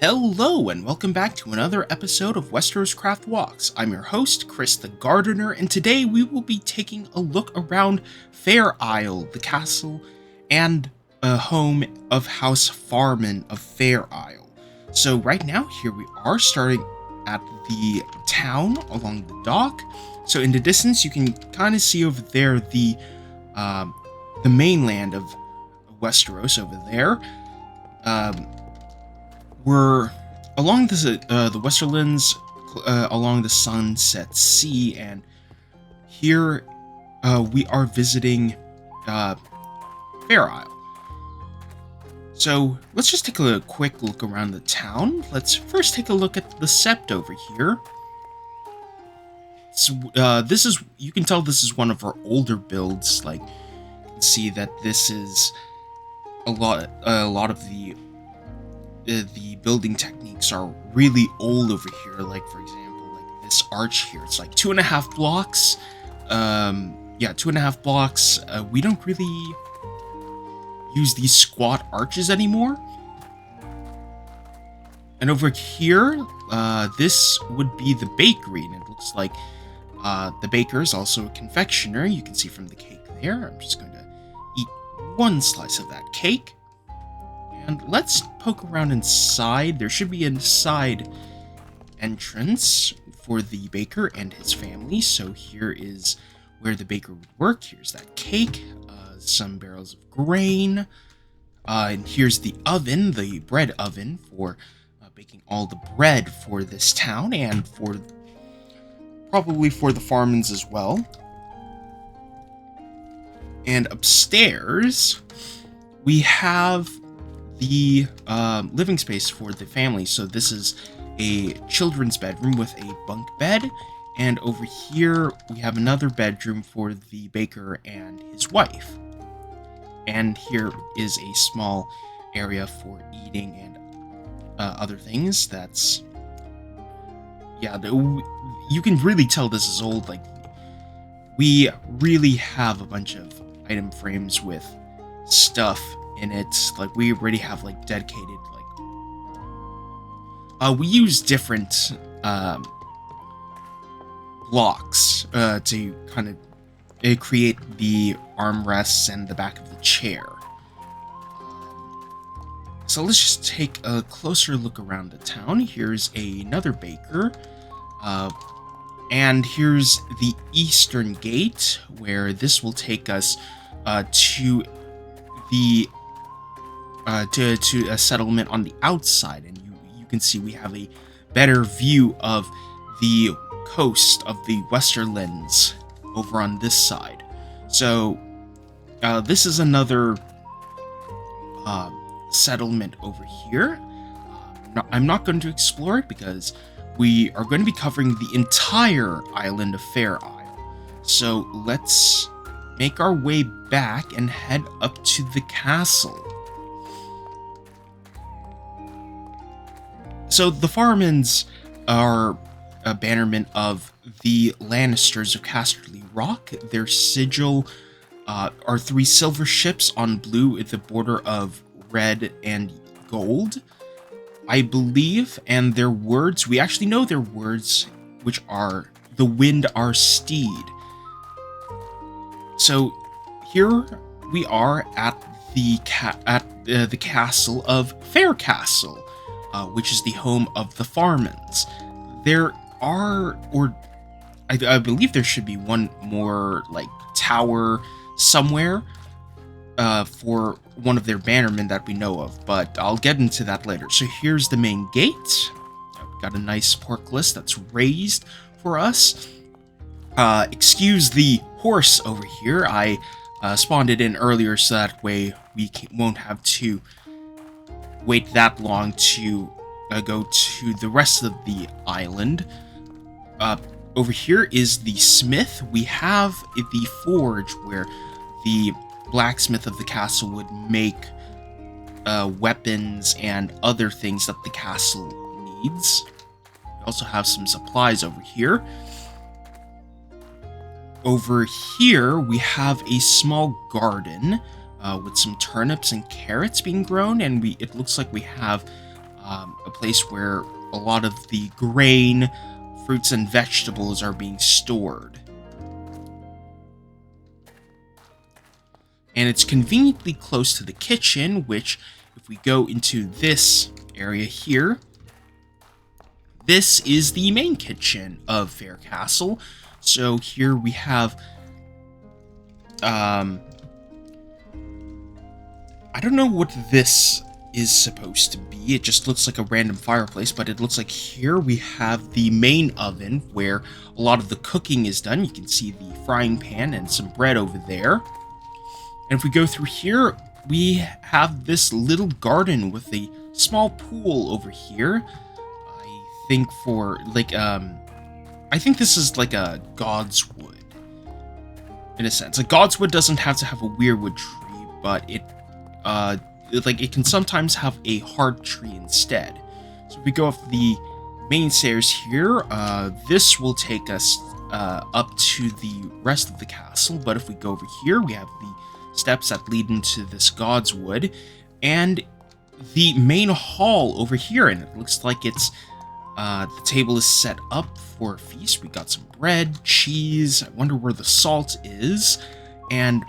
Hello and welcome back to another episode of WesteroScraft Walks. I'm your host, Chris the Gardener, and today we will be taking a look around Fairisle, the castle and home of House Farman of Fairisle. So right now, here we are starting at the town along the dock. So in the distance, you can kind of see over there the mainland of Westeros over there. We're along the Westerlands, along the Sunset Sea, and here we are visiting Fairisle. So let's just take a quick look around the town. Let's first take a look at the Sept over here. So, you can tell this is one of our older builds. Like, you can see that this is a lot of the building techniques are really old over here. Like, for example, like this arch here, it's like 2.5 blocks. 2.5 blocks. We don't really use these squat arches anymore. And over here, this would be the bakery, and it looks like the baker is also a confectioner. You can see from the cake there. I'm just going to eat one slice of that cake. And let's poke around inside. There should be a side entrance for the baker and his family. So here is where the baker would work. Here's that cake, some barrels of grain, and here's the oven, the bread oven for baking all the bread for this town and probably for the Farmans as well. And upstairs, we have the living space for the family. So this is a children's bedroom with a bunk bed, and over here we have another bedroom for the baker and his wife. And here is a small area for eating and other things. That's, yeah, you can really tell this is old. Like, we really have a bunch of item frames with stuff in it. Like, we already have like dedicated, like, we use different blocks to kind of create the armrests and the back of the chair. So let's just take a closer look around the town. Here's another baker, and here's the eastern gate, where this will take us to the to a settlement on the outside, and you can see we have a better view of the coast of the Westerlands over on this side. So this is another settlement over here. I'm not going to explore it because we are going to be covering the entire island of Fairisle. So let's make our way back and head up to the castle. So the Farmans are a bannerment of the Lannisters of Casterly Rock. Their sigil are 3 silver ships on blue with the border of red and gold, I believe, and their words, we actually know their words, which are "the wind our steed." So here we are at the castle of Faircastle, which is the home of the Farmans. There are, or I believe there should be one more like tower somewhere for one of their bannermen that we know of, but I'll get into that later. So here's the main gate. We've got a nice portcullis that's raised for us. Excuse the horse over here. I spawned it in earlier so that way we won't have to wait that long to go to the rest of the island. Over here is the smith. We have the forge where the blacksmith of the castle would make weapons and other things that the castle needs. We also have some supplies over here. Over here, we have a small garden with some turnips and carrots being grown, and it looks like we have a place where a lot of the grain, fruits, and vegetables are being stored. And it's conveniently close to the kitchen, which, if we go into this area here, this is the main kitchen of Fair Castle. So here we have, I don't know what this is supposed to be. It just looks like a random fireplace, but it looks like here we have the main oven where a lot of the cooking is done. You can see the frying pan and some bread over there. And if we go through here, we have this little garden with a small pool over here. I think for, like, I think this is like a godswood, in a sense. A godswood doesn't have to have a weirwood tree, but it can sometimes have a hard tree instead. So if we go up the main stairs here, this will take us up to the rest of the castle. But if we go over here, we have the steps that lead into this godswood, and the main hall over here, and it looks like it's the table is set up for a feast. We got some bread, cheese. I wonder where the salt is. And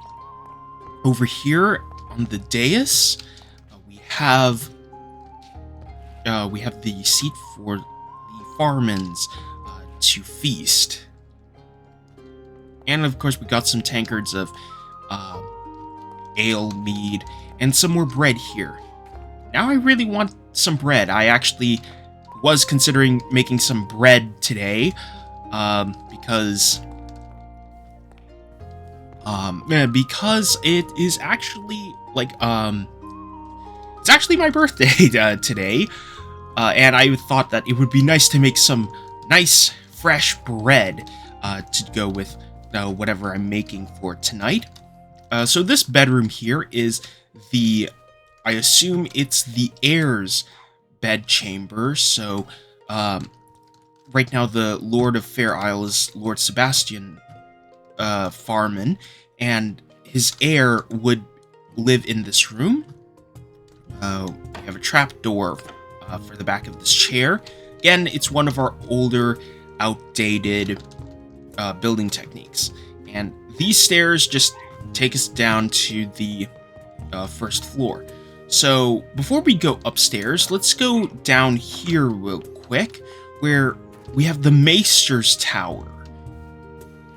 over here on the dais, we have the seat for the Farmans to feast. And of course, we got some tankards of ale, mead, and some more bread here. Now I really want some bread. I actually was considering making some bread today, because it is actually like it's actually my birthday today, and I thought that it would be nice to make some nice fresh bread to go with whatever I'm making for tonight. So this bedroom here is I assume it's the heir's bedchamber. So right now the Lord of Fair Isle is Lord Sebastian Farman, and his heir would live in this room. We have a trap door for the back of this chair. Again, it's one of our older, outdated building techniques. And these stairs just take us down to the first floor. So before we go upstairs, let's go down here real quick, where we have the Maester's Tower.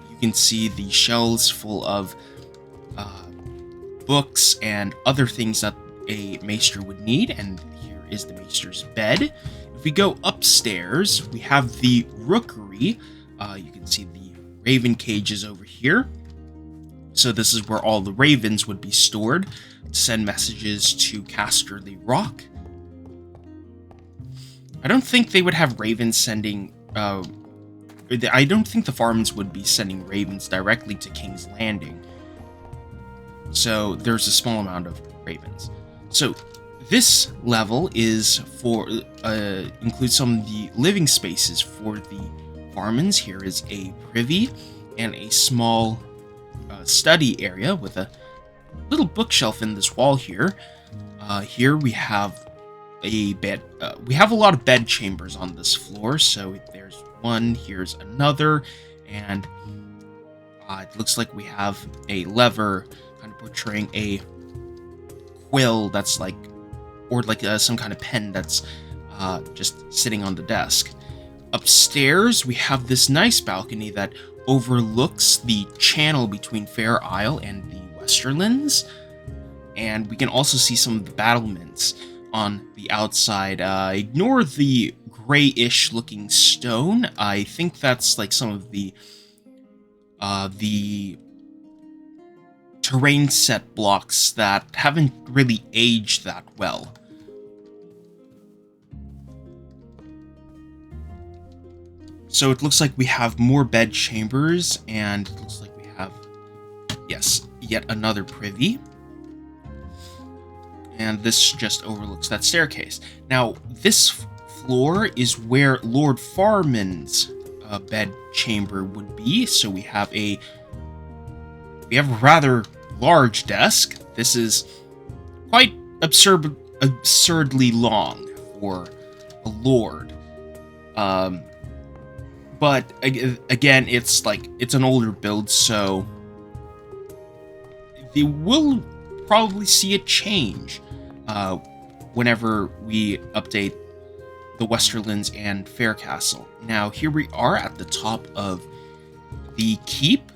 You can see the shelves full of books and other things that a Maester would need, and here is the Maester's bed. If we go upstairs, we have the rookery. You can see the raven cages over here. So this is where all the ravens would be stored to send messages to Casterly Rock. I don't think they would have ravens sending... I don't think the Farmans would be sending ravens directly to King's Landing. So there's a small amount of ravens. So this level is for... includes some of the living spaces for the Farmans. Here is a privy and a small study area with a little bookshelf in this wall here. Here we have a bed. We have a lot of bed chambers on this floor. So there's one, here's another, and it looks like we have a lever kind of portraying a quill that's like, or like some kind of pen that's just sitting on the desk. Upstairs, we have this nice balcony that overlooks the channel between Fair Isle and the Westerlands, and we can also see some of the battlements on the outside. Ignore the grayish looking stone. I think that's like some of the terrain set blocks that haven't really aged that well. So it looks like we have more bed chambers, and it looks like we have, yes, yet another privy. And this just overlooks that staircase. Now, this floor is where Lord Farman's bed chamber would be. So we have a rather large desk. This is quite absurdly long for a lord. But again, it's an older build, so they will probably see a change whenever we update the Westerlands and Faircastle. Now, here we are at the top of the keep.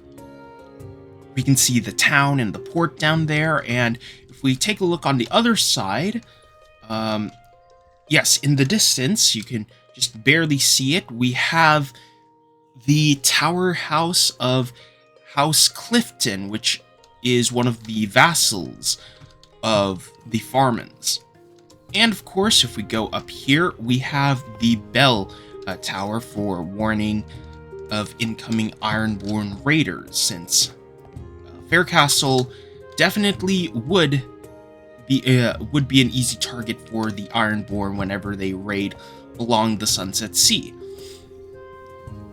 We can see the town and the port down there, and if we take a look on the other side, yes, in the distance, you can just barely see it, we have the tower house of House Clifton, which is one of the vassals of the Farmans. And of course, if we go up here, we have the bell tower for warning of incoming Ironborn raiders, since Faircastle definitely would be an easy target for the Ironborn whenever they raid along the Sunset Sea.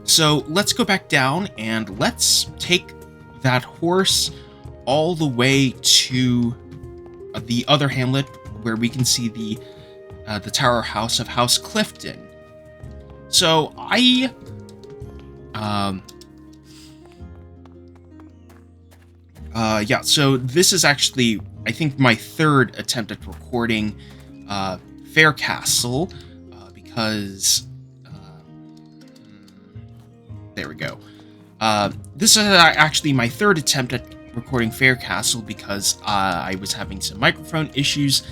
So let's go back down and let's take that horse all the way to the other hamlet where we can see the tower house of House Clifton. So so this is actually, I think, my third attempt at recording Faircastle, because there we go. This is actually my third attempt at recording Faircastle because I was having some microphone issues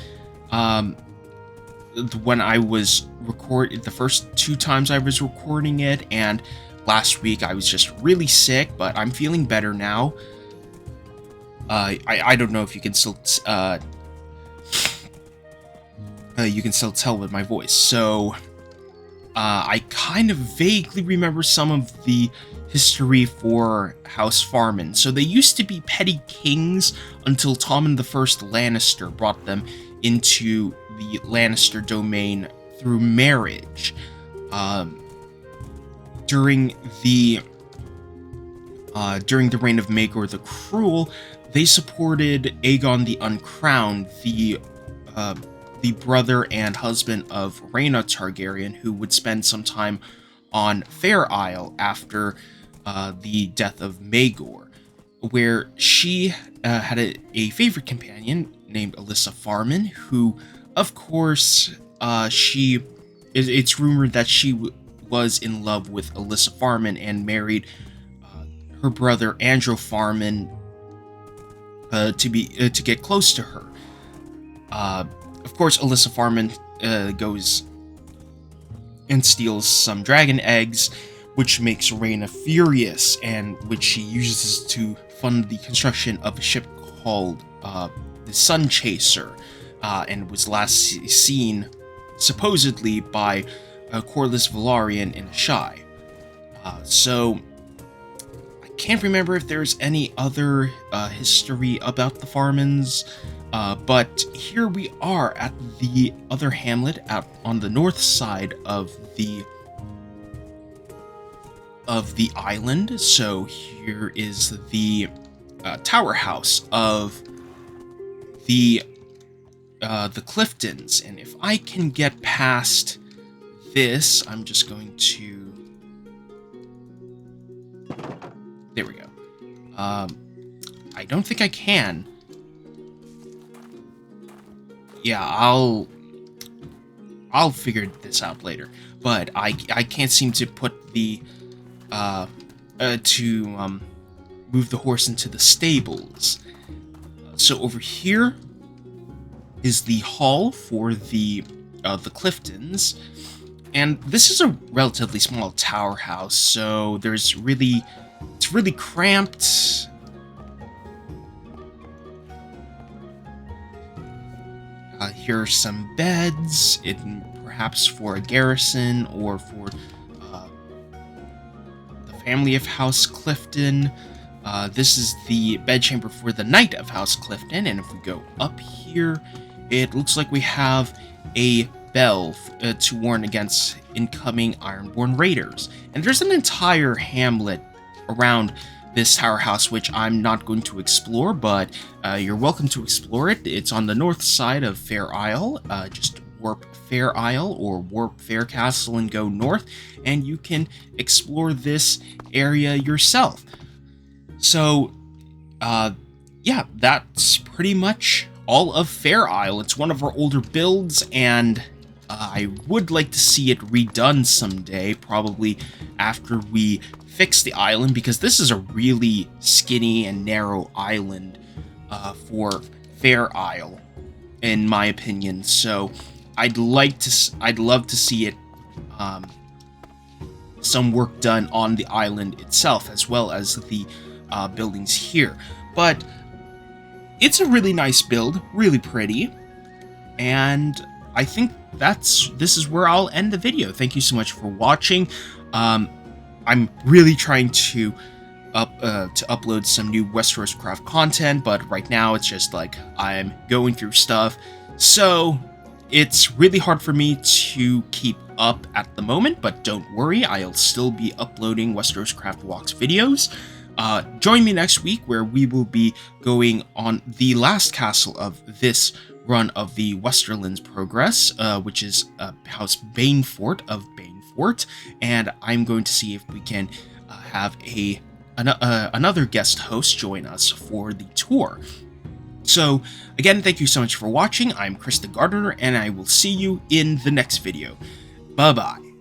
when I was the first two times I was recording it, and last week I was just really sick, but I'm feeling better now. I don't know if you can still tell with my voice. So I kind of vaguely remember some of the history for House Farman. So they used to be petty kings until Tommen the First Lannister brought them into the Lannister domain through marriage. During the reign of Maegor the Cruel, they supported Aegon the Uncrowned, the brother and husband of Rhaena Targaryen, who would spend some time on Fairisle after the death of Maegor, where she had a favorite companion named Alyssa Farman, who, of course, it's rumored that she was in love with Alyssa Farman and married her brother Andrew Farman to get close to her. Of course, Alyssa Farman goes and steals some dragon eggs, which makes Rhaena furious, and which she uses to fund the construction of a ship called the Sun Chaser, and was last seen supposedly by Corlys Velaryon in Ashai. So I can't remember if there's any other history about the Farmans, but here we are at the other hamlet out on the north side of the island. So here is the tower house of the Cliftons, and if I can get past this, I'm just going to. There we go. I don't think I can. Yeah, I'll figure this out later. But I can't seem to put the move the horse into the stables. So over here is the hall for the Cliftons, and this is a relatively small tower house, so it's really cramped. Here are some beds, perhaps for a garrison or for the family of House Clifton. This is the bedchamber for the Knight of House Clifton, and if we go up here, it looks like we have a bell to warn against incoming Ironborn raiders. And there's an entire hamlet around this tower house, which I'm not going to explore, but you're welcome to explore it. It's on the north side of Fairisle, just warp Fairisle or warp Fair Castle and go north, and you can explore this area yourself. So, yeah, that's pretty much all of Fairisle. It's one of our older builds, and I would like to see it redone someday, probably after we fix the island, because this is a really skinny and narrow island for Fairisle, in my opinion. So I'd love to see it some work done on the island itself, as well as the buildings here. But it's a really nice build, really pretty, and I think this is where I'll end the video. Thank you so much for watching. I'm really trying to upload some new WesteroScraft content, but right now it's just like I'm going through stuff, so it's really hard for me to keep up at the moment. But don't worry, I'll still be uploading WesteroScraft Walks videos. Join me next week, where we will be going on the last castle of this run of the Westerlands Progress, which is House Banefort of Banefort, and I'm going to see if we can have another guest host join us for the tour. So, again, thank you so much for watching. I'm Chris the Gardener, and I will see you in the next video. Bye-bye.